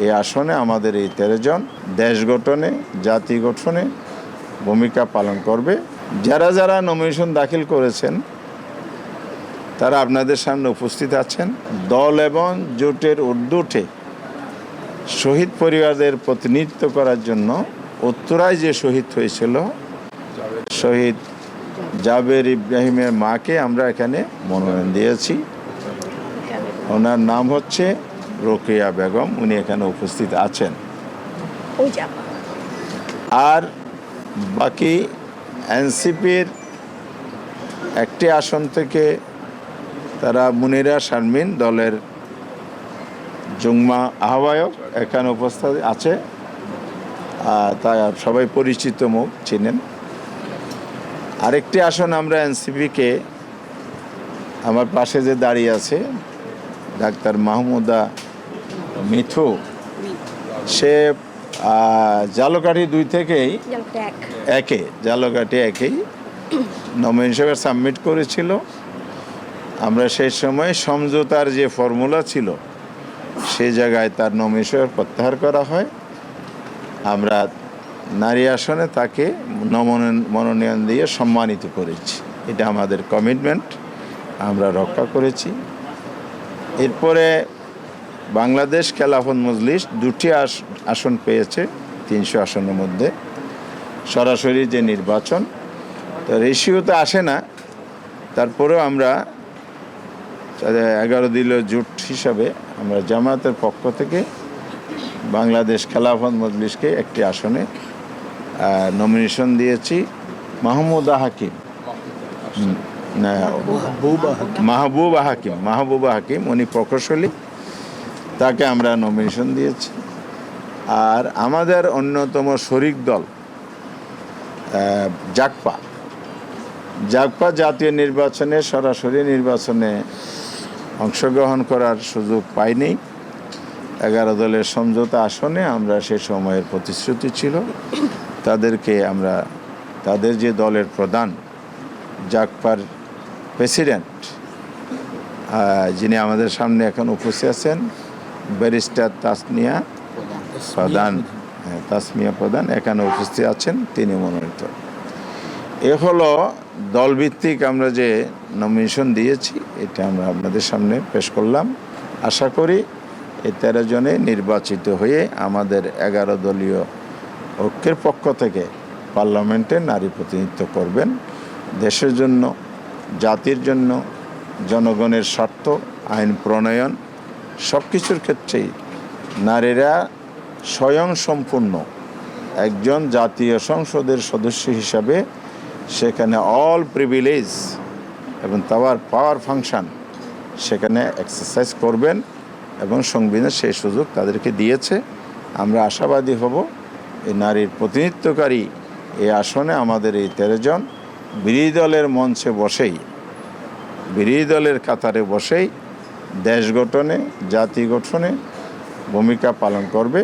এই আসনে আমাদের এই 13 জন দেশ গঠনে, জাতি গঠনে ভূমিকা পালন করবে। যারা যারা নমিনেশন দাখিল করেছেন তারা আপনাদের সামনে উপস্থিত আছেন। দল এবং জোটের ঊর্ধ্বে শহীদ পরিবারদের প্রতিনিধিত্ব করার জন্য উত্তরায় যে শহীদ হয়েছিল শহীদ জাবের ইব্রাহিমের মাকে আমরা এখানে মনোনয়ন দিয়েছি। ওনার নাম হচ্ছে রোকেয়া বেগম, উনি এখানে উপস্থিত আছেন। আর বাকি এনসিপির একটি আসন থেকে তারা মুনিরা শারমিন দলের যুগ্মা আহ্বায়ক এখানে উপস্থিত আছে। তাই সবাই পরিচিত মুখ চিনেন। আরেকটি আসন আমরা এনসিপিকে, আমার পাশে যে দাঁড়িয়ে আছে ডাক্তার মাহমুদা মিথু, সে জালকাঠি 2 থেকেই জালকাঠি একেই নমিনেশন সাবমিট করেছিল। আমরা সেই সময় সমঝোতার যে ফর্মুলা ছিল সেই জায়গায় তার নমিনেশন প্রত্যাহার করা হয়। আমরা নারী আসনে তাকে মনোনয়ন দিয়ে সম্মানিত করেছি। এটা আমাদের কমিটমেন্ট, আমরা রক্ষা করেছি। এরপরে বাংলাদেশ খেলাফত মজলিস 2টি আসন পেয়েছে 300 আসনের মধ্যে। সরাসরি যে নির্বাচন, তো রেশিওতে আসে না, তারপরেও আমরা 11 দলীয় জোট হিসাবে আমরা জামায়াতের পক্ষ থেকে বাংলাদেশ খেলাফত মজলিসকে একটি আসনে নমিনেশন দিয়েছি। মাহমুদা হাকিম, মাহবুবা হাকিম উনি প্রকৌশলী, তাকে আমরা নমিনেশন দিয়েছি। আর আমাদের অন্যতম শরিক দল জাগপা জাতীয় নির্বাচনে সরাসরি নির্বাচনে অংশগ্রহণ করার সুযোগ পাইনি। 11 দলের সমঝোতা আসনে আমরা সে সময়ের প্রতিশ্রুতি ছিল তাদেরকে আমরা, তাদের যে দলের প্রধান জাগপার প্রেসিডেন্ট যিনি আমাদের সামনে এখন উপস্থিত আছেন ব্যারিস্টার তাসমিয়া প্রধান এখানে উপস্থিত আছেন, তিনি মনোনীত। এ হলো দলভিত্তিক আমরা যে নমিনেশন দিয়েছি, এটা আমরা আপনাদের সামনে পেশ করলাম। আশা করি এই 13 জনে নির্বাচিত হয়ে আমাদের 11 দলীয় ঐক্যের পক্ষ থেকে পার্লামেন্টে নারী প্রতিনিধিত্ব করবেন। দেশের জন্য, জাতির জন্য, জনগণের স্বার্থ, আইন প্রণয়ন সব কিছুর ক্ষেত্রেই নারীরা স্বয়ংসম্পূর্ণ একজন জাতীয় সংসদের সদস্য হিসাবে সেখানে অল প্রিভিলেজ এবং তার পাওয়ার ফাংশন সেখানে এক্সারসাইজ করবেন এবং সংবিধান সেই সুযোগ তাদেরকে দিয়েছে। আমরা আশাবাদী হব এই নারীর প্রতিনিধিত্বকারী এই আসনে আমাদের এই 13 জন বিরোধী দলের মঞ্চে বসেই, বিরোধী দলের কাতারে বসেই দেশ গঠনে, জাতি গঠনে ভূমিকা পালন করবে।